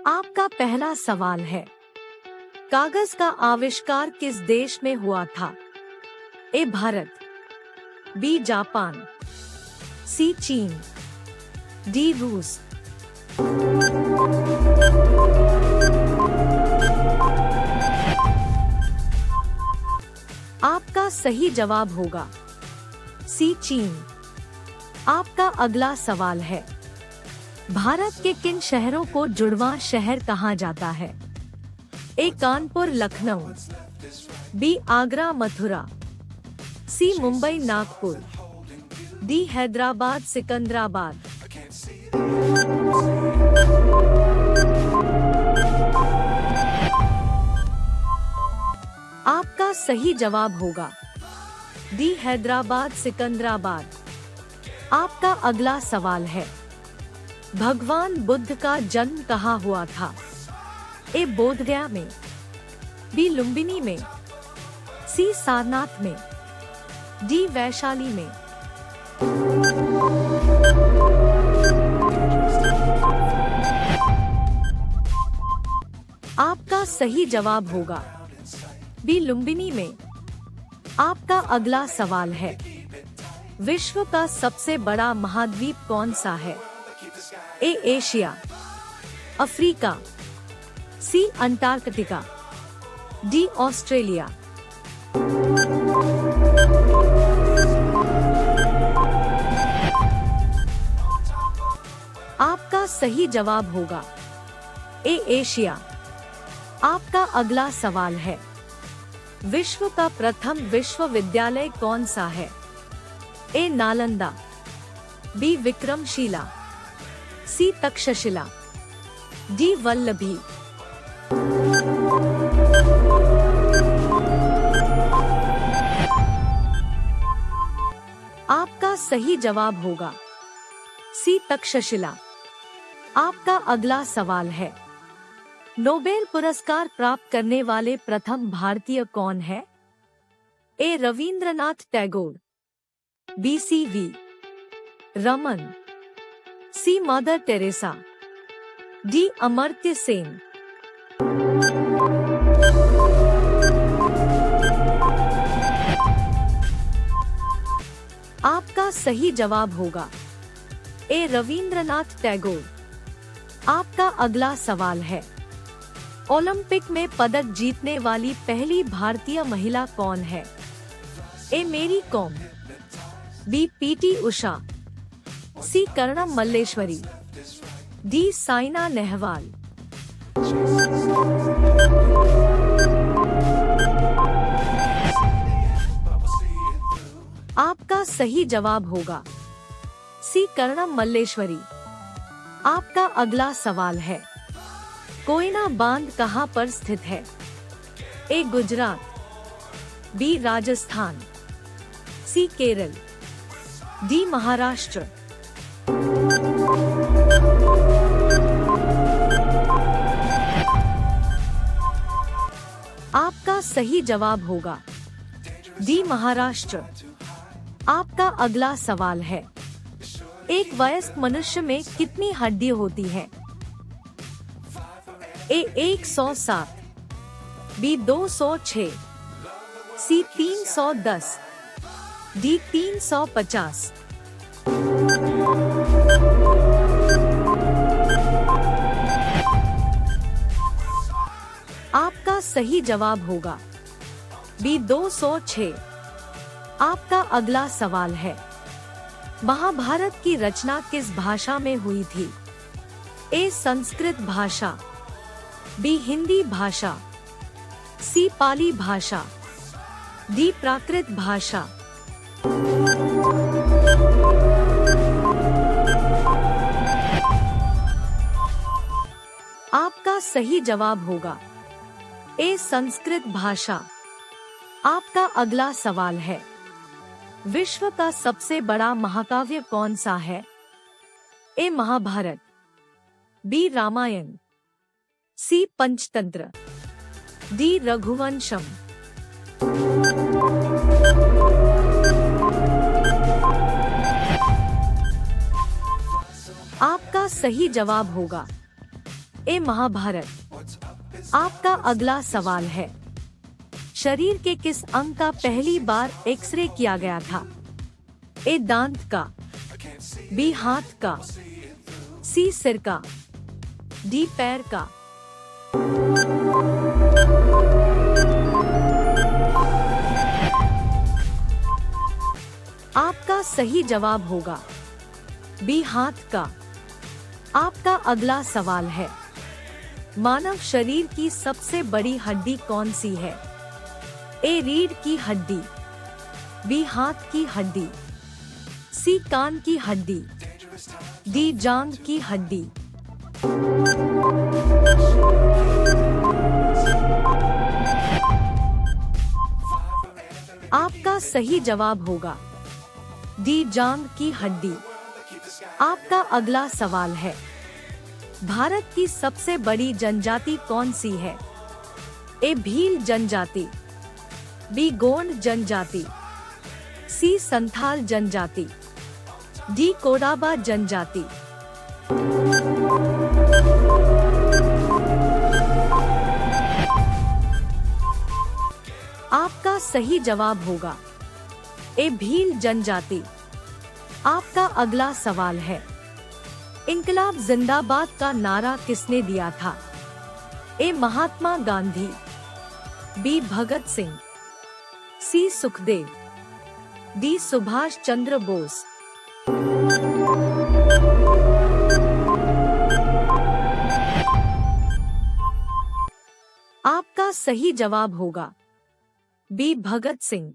आपका पहला सवाल है, कागज का आविष्कार किस देश में हुआ था? ए भारत, बी जापान, सी चीन, डी रूस। आपका सही जवाब होगा सी चीन। आपका अगला सवाल है, भारत के किन शहरों को जुड़वां शहर कहा जाता है? ए कानपुर लखनऊ, बी आगरा मथुरा, सी मुंबई नागपुर, डी हैदराबाद सिकंदराबाद। आपका सही जवाब होगा डी हैदराबाद सिकंदराबाद। आपका अगला सवाल है, भगवान बुद्ध का जन्म कहाँ हुआ था? ए बोधगया में, बी लुम्बिनी में, सी सारनाथ में, डी वैशाली में। आपका सही जवाब होगा बी लुम्बिनी में। आपका अगला सवाल है, विश्व का सबसे बड़ा महाद्वीप कौन सा है? A Asia, Africa, C Antarctica, D Australia. आपका सही जवाब होगा ए एशिया। आपका अगला सवाल है, विश्व का प्रथम विश्वविद्यालय कौन सा है? ए नालंदा, बी विक्रमशिला, सी तक्षशिला, डी वल्लभी। आपका सही जवाब होगा सी तक्षशिला। आपका अगला सवाल है, नोबेल पुरस्कार प्राप्त करने वाले प्रथम भारतीय कौन है? A Rabindranath Tagore, B C V Raman, C Mother Teresa, D Amartya Sen. आपका सही जवाब होगा ए रविंद्रनाथ टैगोर। आपका अगला सवाल है, ओलंपिक में पदक जीतने वाली पहली भारतीय महिला कौन है? ए मेरी कॉम, बी पीटी उषा, सी कर्णम मल्लेश्वरी, डी साइना नेहवाल। आपका सही जवाब होगा सी कर्णम मल्लेश्वरी। आपका अगला सवाल है, कोयना बांध कहां पर स्थित है? ए गुजरात, बी राजस्थान, सी केरल, डी महाराष्ट्र। आपका सही जवाब होगा डी महाराष्ट्र। आपका अगला सवाल है, एक वयस्क मनुष्य में कितनी हड्डी होती है? ए 107, बी 206, सी 310, डी 350। आपका सही जवाब होगा बी 206। आपका अगला सवाल है, महाभारत की रचना किस भाषा में हुई थी? ए संस्कृत भाषा, बी हिंदी भाषा, सी पाली भाषा, डी प्राकृत भाषा। आपका सही जवाब होगा ए संस्कृत भाषा। आपका अगला सवाल है, विश्व का सबसे बड़ा महाकाव्य कौन सा है? ए महाभारत, बी रामायण, सी पंचतंत्र, डी रघुवंशम। आपका सही जवाब होगा ए महाभारत। आपका अगला सवाल है, शरीर के किस अंग का पहली बार एक्सरे किया गया था? ए दांत का, बी हाथ का, सी सिर का, डी पैर का। आपका सही जवाब होगा बी हाथ का। आपका अगला सवाल है, मानव शरीर की सबसे बड़ी हड्डी कौन सी है? ए रीढ़ की हड्डी, बी हाथ की हड्डी, सी कान की हड्डी, डी जांघ की हड्डी। आपका सही जवाब होगा डी जांघ की हड्डी। आपका अगला सवाल है, भारत की सबसे बड़ी जनजाति कौन सी है? ए भील जनजाति, बी गोंड जनजाति, सी संथाल जनजाति, डी कोडाबा जनजाति। आपका सही जवाब होगा ए भील जनजाति। आपका अगला सवाल है, इंकलाब जिंदाबाद का नारा किसने दिया था? ए महात्मा गांधी, बी भगत सिंह, सी सुखदेव, डी सुभाष चंद्र बोस। आपका सही जवाब होगा बी भगत सिंह।